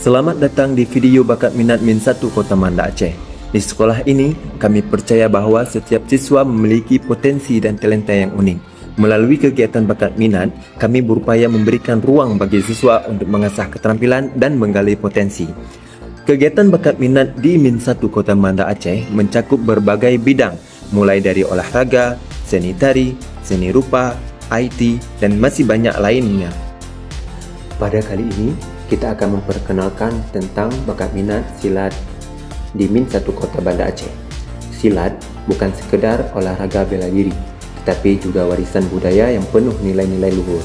Selamat datang di video bakat minat Min1 Kota Banda Aceh. Di sekolah ini, kami percaya bahawa setiap siswa memiliki potensi dan talenta yang unik. Melalui kegiatan bakat minat, kami berupaya memberikan ruang bagi siswa untuk mengasah keterampilan dan menggali potensi. Kegiatan bakat minat di Min1 Kota Banda Aceh mencakup berbagai bidang, mulai dari olahraga, seni tari, seni rupa, IT, dan masih banyak lainnya. Pada kali ini, kita akan memperkenalkan tentang bakat minat silat di Min1 Kota Banda Aceh. Silat bukan sekedar olahraga bela diri, tetapi juga warisan budaya yang penuh nilai-nilai luhur,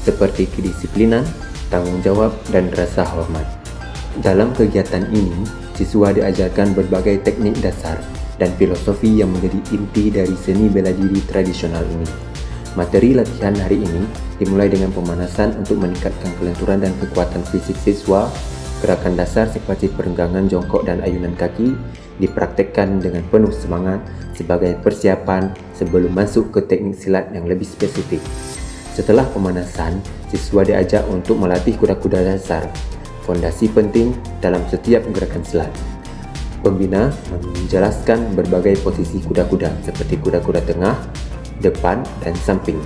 seperti kedisiplinan, tanggung jawab, dan rasa hormat. Dalam kegiatan ini, siswa diajarkan berbagai teknik dasar dan filosofi yang menjadi inti dari seni bela diri tradisional ini. Materi latihan hari ini dimulai dengan pemanasan untuk meningkatkan kelenturan dan kekuatan fisik siswa. Gerakan dasar seperti perenggangan jongkok dan ayunan kaki dipraktekkan dengan penuh semangat sebagai persiapan sebelum masuk ke teknik silat yang lebih spesifik. Setelah pemanasan, siswa diajak untuk melatih kuda-kuda dasar, fondasi penting dalam setiap gerakan silat. Pembina menjelaskan berbagai posisi kuda-kuda seperti kuda-kuda tengah, depan, dan samping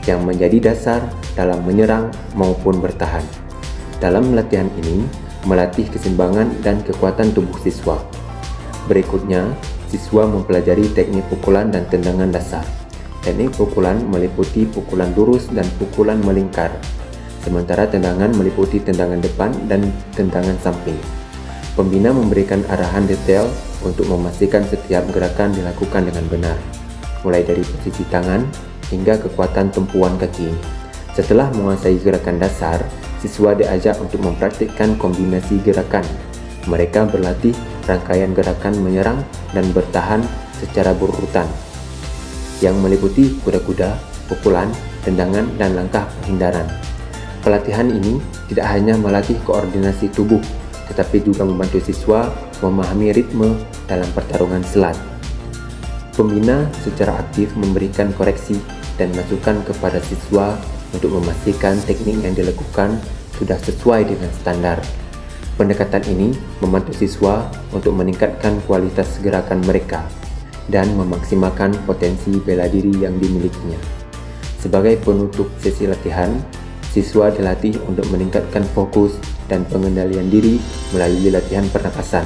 yang menjadi dasar dalam menyerang maupun bertahan. Dalam latihan ini, melatih keseimbangan dan kekuatan tubuh siswa. Berikutnya, siswa mempelajari teknik pukulan dan tendangan dasar. Teknik pukulan meliputi pukulan lurus dan pukulan melingkar, sementara tendangan meliputi tendangan depan dan tendangan samping. Pembina memberikan arahan detail untuk memastikan setiap gerakan dilakukan dengan benar, mulai dari posisi tangan hingga kekuatan tumpuan kaki. Setelah menguasai gerakan dasar, siswa diajak untuk mempraktikkan kombinasi gerakan. Mereka berlatih rangkaian gerakan menyerang dan bertahan secara berurutan, yang meliputi kuda-kuda, pukulan, tendangan, dan langkah penghindaran. Pelatihan ini tidak hanya melatih koordinasi tubuh, tetapi juga membantu siswa memahami ritme dalam pertarungan silat. Pembina secara aktif memberikan koreksi dan masukan kepada siswa untuk memastikan teknik yang dilakukan sudah sesuai dengan standar. Pendekatan ini membantu siswa untuk meningkatkan kualitas gerakan mereka dan memaksimalkan potensi bela diri yang dimilikinya. Sebagai penutup sesi latihan, siswa dilatih untuk meningkatkan fokus dan pengendalian diri melalui latihan pernapasan.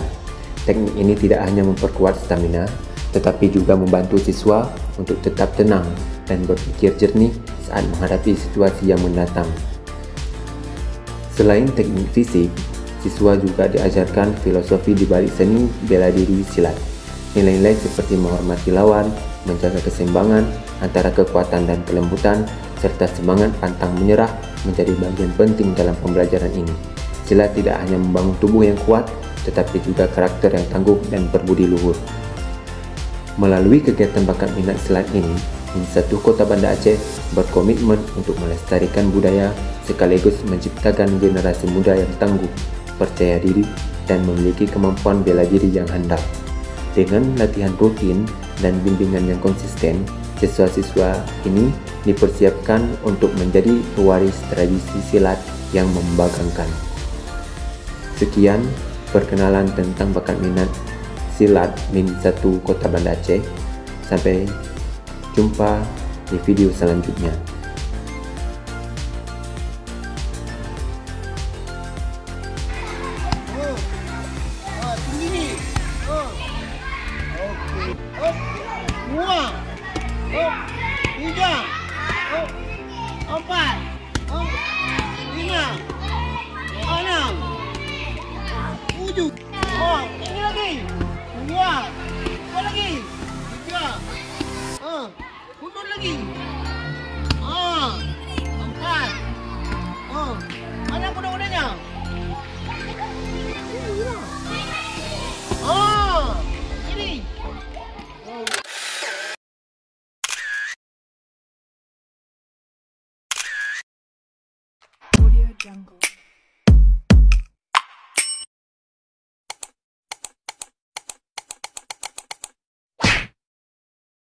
Teknik ini tidak hanya memperkuat stamina, tetapi juga membantu siswa untuk tetap tenang dan berpikir jernih saat menghadapi situasi yang mendatang. Selain teknik fisik, siswa juga diajarkan filosofi di balik seni bela diri silat. Nilai-nilai seperti menghormati lawan, menjaga keseimbangan antara kekuatan dan kelembutan, serta semangat pantang menyerah menjadi bagian penting dalam pembelajaran ini. Silat tidak hanya membangun tubuh yang kuat, tetapi juga karakter yang tangguh dan berbudi luhur. Melalui kegiatan bakat minat silat ini, Min1 Kota Banda Aceh berkomitmen untuk melestarikan budaya sekaligus menciptakan generasi muda yang tangguh, percaya diri, dan memiliki kemampuan bela diri yang handal. Dengan latihan rutin dan bimbingan yang konsisten, siswa-siswa ini dipersiapkan untuk menjadi pewaris tradisi silat yang membanggakan. Sekian perkenalan tentang bakat minat silat Min1 Kota Banda Aceh. Sampai jumpa di video selanjutnya. Dua, tiga, empat, lima, enam, tujuh. Ini lagi. Dua lagi. Tiga. Mundur lagi. Empat. Mana kuda-kudanya? Ini. Audio Jungle.